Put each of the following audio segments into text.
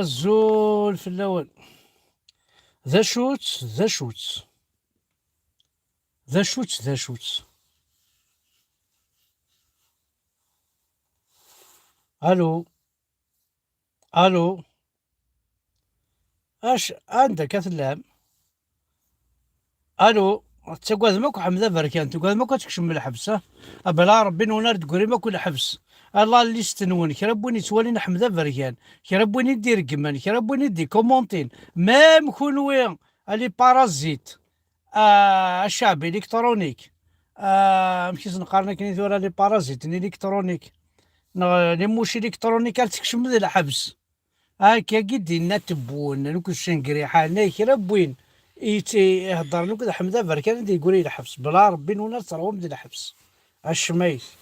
زول في الأول. ذا شوت ذا شوت ذا شوت ذا شوت. الو الو. اش عندك اثلام؟ الو. تقعد ماك حمزه بركان تقعد ماك تكشم من الحبس بلا ربي نونار تقولي ماك ولا حبس. الله اللي استنون كربوني توالينا حمزه بركان كربوني دير كمان كربوني دي كومونتين مام كونوين الي بارازيت الشعب الكترونيك مشيت نقارن كني ثورة لي بارازيت ني الكترونيك لي موش الكترونيك تكشم من الحبس هاكا قدي نتبون لوك الشنقري حالنا كربوين يهضر لك ذا حمزه بركان دي يقول لي حبس بلا ربي نونا تروم دي الحبس الشميس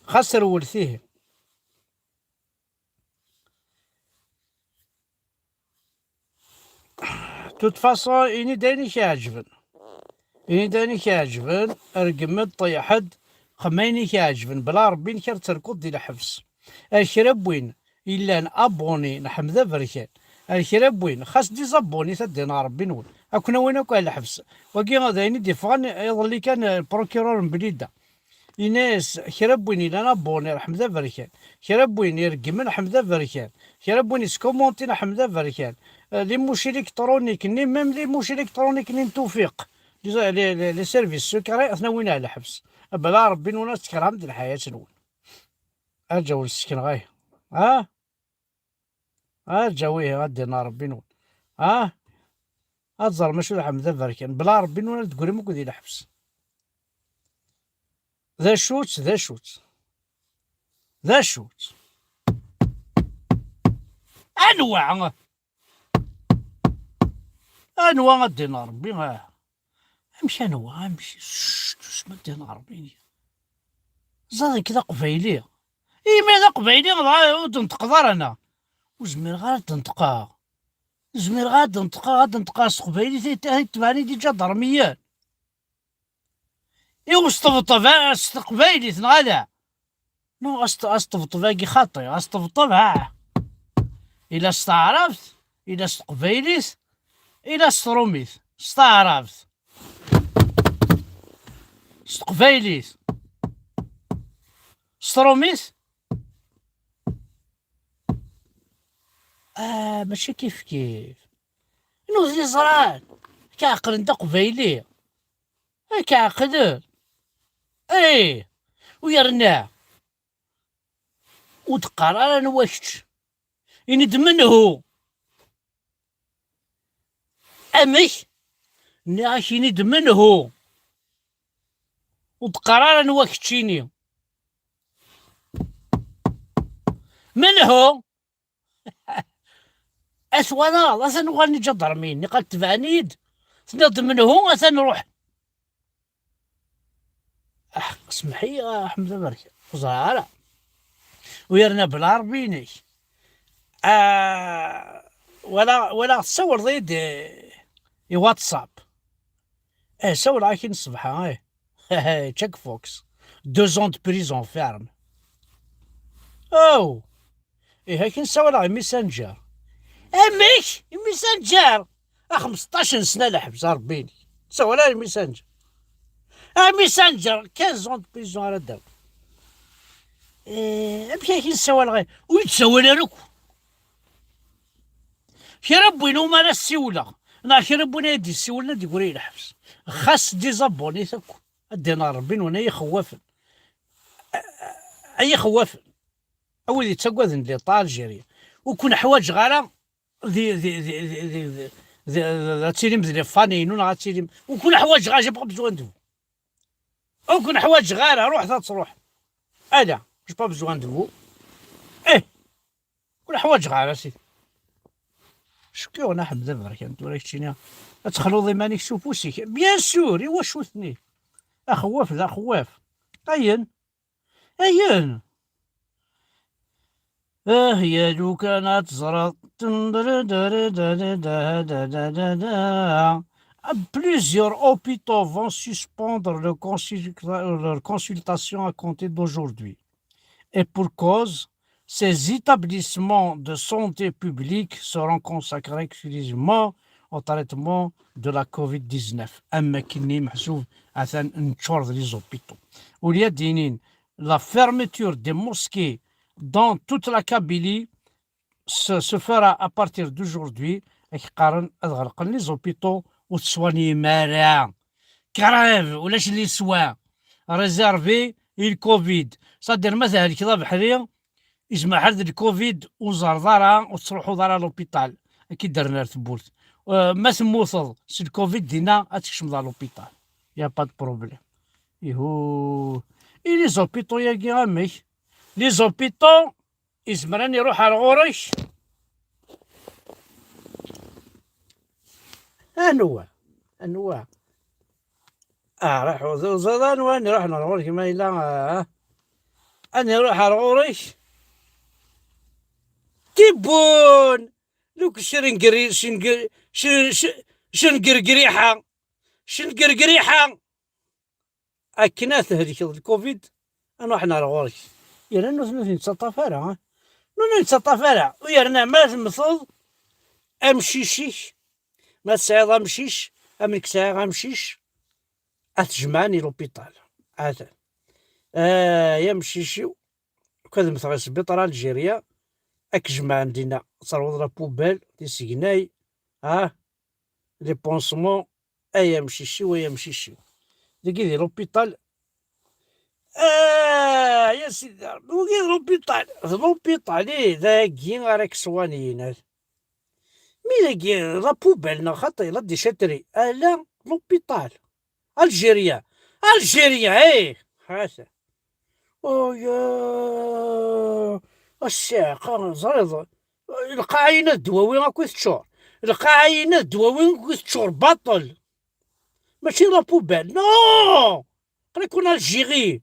خسر ولثيه. توت فاصون اني داني كيعجبن اني داني كيعجبن ارقمت طيحد خميني كيعجبن بلا ربي نكر تركض دي الحبس الشرب وين الا ابوني لحمزه بركان الشرب وين خاص دي زابوني تدينا ربي نقول اكون وين اكو الحبس وكي غادا دي فغان يظل كان البروكيرور مبليده يناس كرب وين الا ابوني حمزه بركان كرب وين يرقم حمزه بركان كرب وين سكومونتي حمزه بركان لي موشي الكترونيك ني ميم لي موشي الكترونيك ني توفيق لي سيرفيس سكري اثنا وين على الحبس بلا ربي نونا تكرهم د الحياه نون اجاول السكن غايه جاويه غادي نار ربي نون اتزر ماشي حمزه بركان بلا ربي نون تقولي مكو ديال الحبس ذا شوت ذا شوت ذا شوت انواع انواع الدينار ربي امشي انواع امشي اسمع الدينار ربي زاد كذا قبيلي اي ماذا قبيلي تنتقدر انا وزمير غير تنتقى زمير غاد نتقى قبيلي تبعني ديجا ضرميان ايوا اسطبطب قبيلي تنغالا نو اسطبطب باقي خاطي اسطبطب الا استعرفت الا استقبيليت الا استروميت استعرفت استقبيليت استروميت ماشي كيف انو زي زران كعقل انت قبيلي كعقل ايه ويرنا وتقرر انا واش يند منه امش ناش يند منه وتقرر انا واكتشيني منه اسوانا اصلا نغني جدر مني قال تبعنيد تنض منه نروح اسمحي يا حمزه بركه وزاره ويرنا بالعربيني ولا تصور ضيد واتساب سول عاكين الصبح تشيك فوكس 2 ans de prison ferme او هاك نسول على ميسنجر مش ميسنجر 15 سنه لحبس ربيني سول على ميسنجر ميسنجر 15 ans de prison على الدار مشي نسول غير ويتسول لك كربوي نو مالا السيوله نا كربونا يدي السيوله دي قولي الحبس خاص دي زابوني تاكو الدينار ربي وانا يخوافن اي خوافن اولي تسقوذ لي طال جيري وكون حوايج غالا ذي غاتيلم ذي فانين ولا غاتيلم وكون حوايج غا جاب بزوان دو وكون حوايج غالا روح تروح انا مش با بزوان دو كل حوايج غالا سيدي شكون انا حمزه بركان توريك تشينا تخلو ضمانك شوفو سيك بيان سور ايوا شوثني اخواف ذا خواف اين يا لو كانت زرط Plusieurs hôpitaux vont suspendre leur consultation à compter d'aujourd'hui. Et pour cause, Ces établissements de santé publique seront consacrés exclusivement au traitement de la Covid-19. أما كني محسوب عشان نشور لي زوبيتو وليا دينين la fermeture des mosquées dans toute la Kabylie se fera à partir d'aujourd'hui. قارن أغلقن لي زوبيتو وتسواني مارا كراف ولاش لي سوا ريزيرفي الكوفيد صدر مثلا كذا بحريه يجمع حد الكوفيد وزار دارها وتروحوا دارها لوبيتال كي درنا ثبوت ما تموصل سي الكوفيد دينا غتكشم دار لوبيتال يا با دو بروبليم يهو لي زوبيتو يا كي غاميك لي زوبيتو يزمران يروح على الغوريش انواع راحوا زادان وين رحنا الغوريش ما الا اني نروح على الغوريش تيبون لوك شنقري شنقرقريحة شنقرقريحة أكنات هذيك الكوفيد أنا حنا الغوريش يا نو نتسطفارا نو نتسطفارا ويرنا ما تمثل أمشيشيش ما تسعيد أمشيش أمك ساعة أمشيش أتجمعني لوبيتال عاد يمشيشي وكذا مثلا سبيطار الجيريا أكجمع عندنا صاروض لا بوبال دي سيكناي لي بونسمون أيا مشيشي ويا مشيشي ديكي دي لوبيتال يا سيدي وكي لوبيتال ذاكي راك صوانيين مي ذاكي لا بوبال خاطي لا دي شاتري لا لوبيتال الجيريا هذا يا الساقة زريض القاعينة الدواوي راكو تشور القاعينة الدواوي راكو تشور باطل ماشي لا بوبال نو قرا يكون الجيري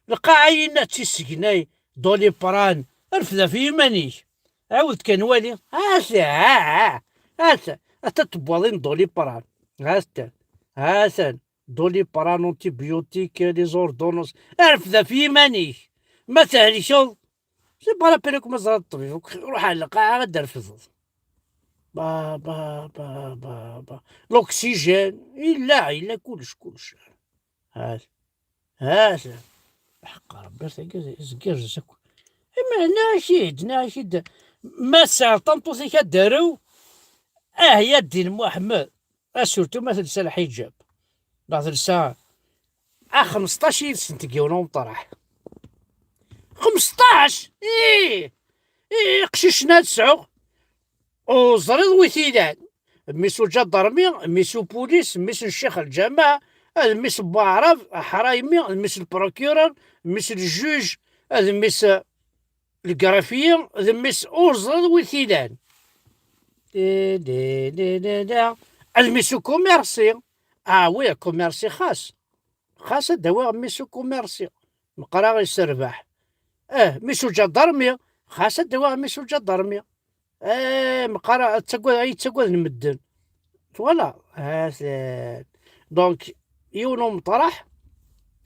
القاعينة تيسكناي دولي بران رفدا في يمانيك عاود كنوالي هاسا تتبوالين دولي بران هاسا دولي بران اونتيبيوتيك لي زوردونوس رفدا في يمانيك ما تهريش سي با لابيلك مزرعة الطبيب روح على القاعة غدا رفض با الأكسجين إلا كلش هذا حق ربي زكرزك إما ناشد ما ساعة طنطوسي كدارو يا الدين محمد سورتو ما تلسى الحجاب لا تلسى 15 سنة كيونو طرح 15 قششنا تسعو وزريض وثيلان ميسو جدرمي ميسو بوليس ميسو الشيخ الجامع ميسو بعرف حرايمي ميسو البروكيورر ميسو الجوج ميسو الجرافية ميسو وزريض وثيلان ميسو كوميرسي وي كوميرسي خاص دواء ميسو كوميرسي مقرا يسربح ميسو جدرمي خاصة دواء ميسو جدرمي مقارا تسقوا نمدن فوالا دونك يونو مطرح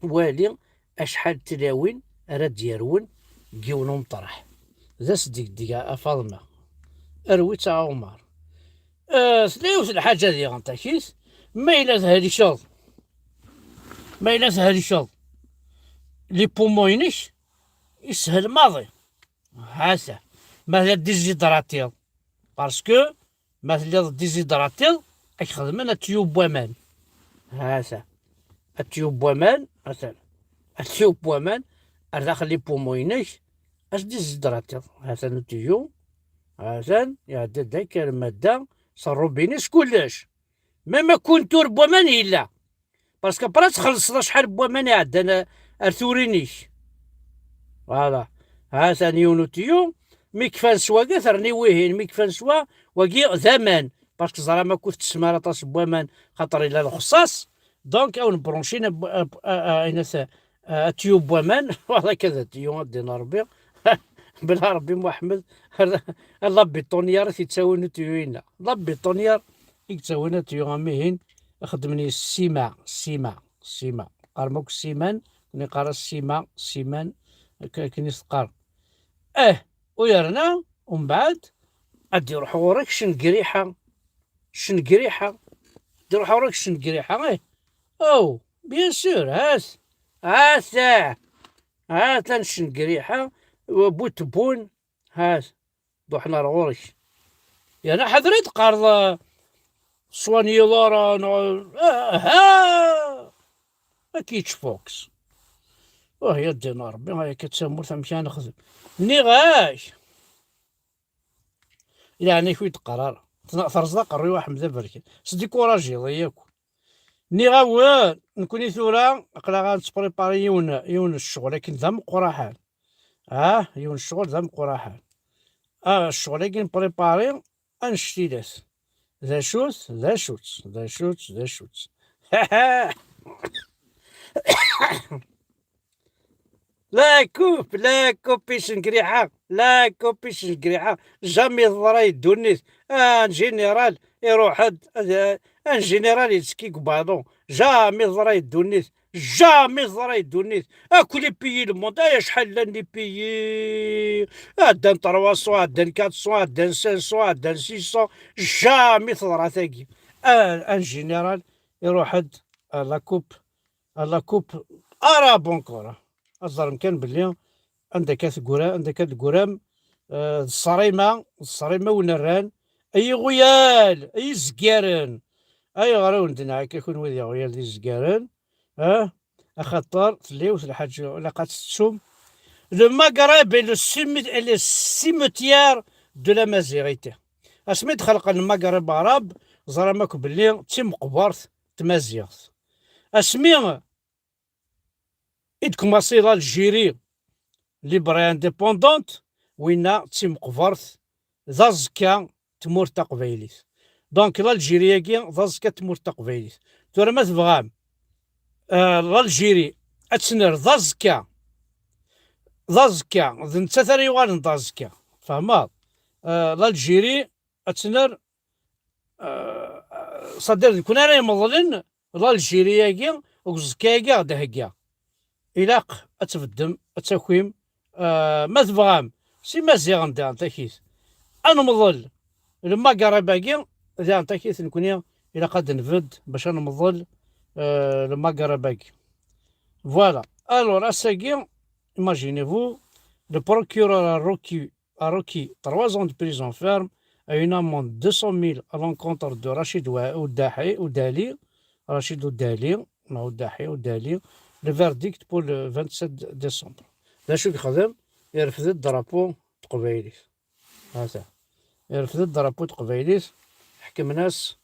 والي اشحال تلاوين راد يرون كيونو مطرح ذا صديق ديكا فاطمة اروي تا عمر سلاوس الحاجة دي غنتاكيس ما إلا هادي شوط لي بوموينش يسهل ماضي هاسا مثلا ديزيدراتيل باسكو مثلا ديزيدراتيل يخدمن التيوب وامان هاسا التيوب وامان مثلا التيوب وامان داخل لي بوموينيش ديزيدراتيل هاسا التيوب هاسا يعدد داك المادة صارو بينيس كلش ما كنتو بوامان إلا باسكو برا تخلصنا شحال بوامان عندنا ارثورينيش فوالا هاسا نيونو تيوب مي كفان سوا كثرني ويهين مي كفان سوا وكي ثمن باسكو زرا ما كنت تسمى طاس بوامان خاطر إلا الخصاص دونك او نبرونشينا تيوب بوامان والله كذا تيوب دينا ربي بلا ربي محمد لا بيطونيار تيتساوينو تيوينا لا بيطونيار يتساوينا تيوب ميهين خدمني السيما قارموك السيمان كني قارا السيمان كني سقار ويرنا ومن بعد غادي يروحوا وراك شنقريحة شنقريحة يروحوا وراك شنقريحة او بيان سور هات هات شنقريحة وبوت بون هات دوحنا غورك يعني حضرت قرض صواني لورا ها ما كيتشفوكس وهي دينا ربي هاي كتسمر ثمشي نخدم نيغاش يعني شوية قرار ترزق الري واحد مذا بركي سدي كوراجي ياك ني غاوان نكوني ثورا اقلا غنتبريباري يون الشغل لكن ذا مقراحان يون الشغل ذا مقراحان الشغل كي نبريباري انشتي ذا شوت ذا شوت ذا شوت ذا شوت لا كوبيش نقريحة لا كوبيش نقريحة جامي ضرا يدو النيت ان جينيرال يروح ان جينيرال يتسكي كبادون جامي ضرا يدو النيت جامي ضرا يدو النيت كولي بيي الموند شحال لاني بيي دان 300 دان 400 دان 500 دان 600 جامي ضرا ثاقي ان جينيرال يروح لا كوب بونكورا الظرم كان بلي عندك الكرام الصريمة ونران اي غيال اي زكارن اي غراون دنا كيكون ويدي غيال دي زكارن اخطر تليوث الحاج لقات تسوم لو ماغرب لو سيمتيار دو لا مازيغيتي اسميت خلق المغرب عرب زرمك بلي تم قبرت تمازيغت اسمي إدكم أصيل الجيري ليبري انديبوندونت وينا تيم قفرت ذا زكا تمور تقبايليت دونك الجيريا كي ذا زكا تمور تقبايليت تورا ما تبغام الجيري اتسنر ذا زكا نتا ثاني يوغال ذا زكا فهمات الجيري اتسنر صدر كون انا يمضلن الجيريا كي وزكا كي غدا هكا إلاق أتفدم أتاكويم ما تبغام سي مازيغ ندير تاكيس أنا مظل لما قرا باقي ذا تاكيس نكوني إلا قد نفد باش أنا مظل لما قرا باقي فوالا ألور أساكي إيماجيني le procureur a requis 3 ans de prison ferme et une amende de 200 000 à l'encontre de Rachid Oudali, le verdict pour le 27 décembre. ذا شو يخدم يرفض الدرابو تقبايليت هذا يرفض الدرابو تقبايليت حكم ناس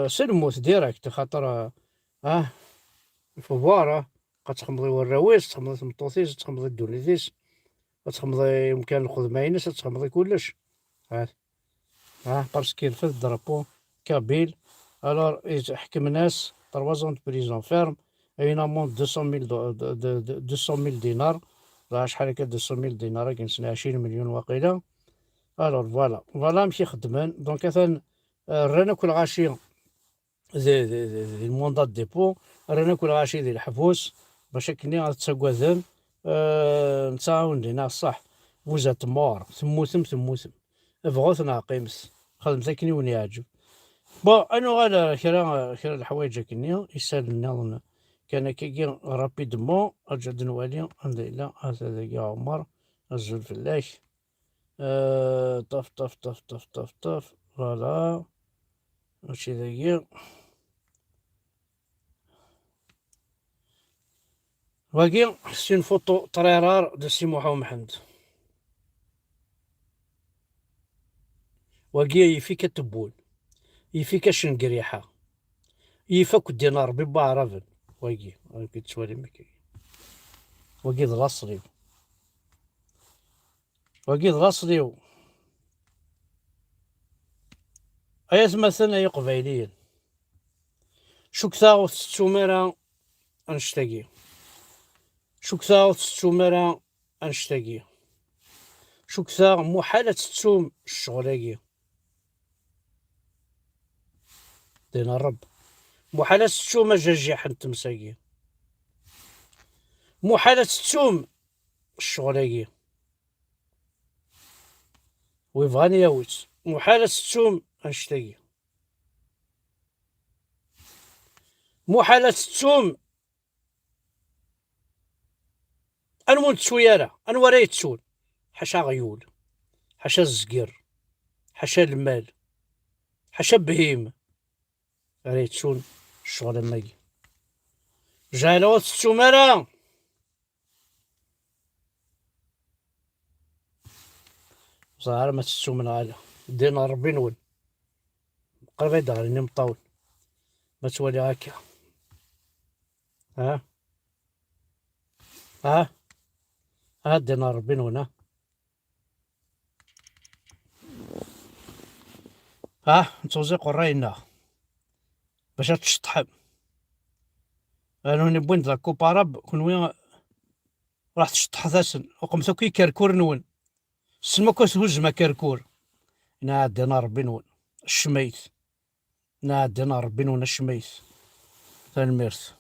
سلموت ديريكت خاطر الفوارة غتخمضي والراويس تخمضي تمطوطيس تخمضي الدونيتيس تخمضي يمكن الخدماينس تخمضي كلش باسكو يرفض الدرابو كابيل الور حكم ناس 3 ans de prison ferme et une amende de 200 000 دينار شحال هكا 200 000 دينار كنسنا 20 مليون واقيلا الور فوالا مشي خدمان دونك مثلا رانا كل غاشي دي الموندات ديبو رانا كل غاشي ديال الحبوس باش كني غتساكوازن نتاعون لينا صح فوزات مور ثموثم بغوثنا قيمس خدمت كني وني يعجب انا غادا كرا الحوايج كني يسال لنا كان كي رابيدمون اجد نوالي الحمد لله هذا يا عمر الزول فلاش طف فوالا ماشي ذاكي باقي سي فوتو طريرار دو سي محمد محمد واقي يفيك تبول يفيك شنقريحة يفك الدينار ببارفن واقي كتسوالي مكي واقي ضغصريو ايات مثلا اي قبايليين شكثا ستوميرا انشتاقي شكثا محالة تسوم الشغلاقي دين الرب محالة تسوم جاجيح انت مساقي محالة تسوم الشغلاكي ويبغاني ياوت محال ستوم انشتاقي محال ستوم انمون تسويارة انورا يتسون حاشا غيول حاشا الزقير حاشا المال حاشا بهيم راه تسون الشغل ماكي جالوت السمارة زهر ما تسو من غالا دينا ربي نول قريب يدغريني مطول ما توالي هكا ها ها ها دينا ربي نول ها نتوزيق الراينا باش تشطحب انا نبوين ذا كوباراب كون راح تشطح ثاسن وقمتو كي كركور نون سما كوس هزما كركور نادينا ربي نون الشميت نادينا ربي نون الشميت تنميرت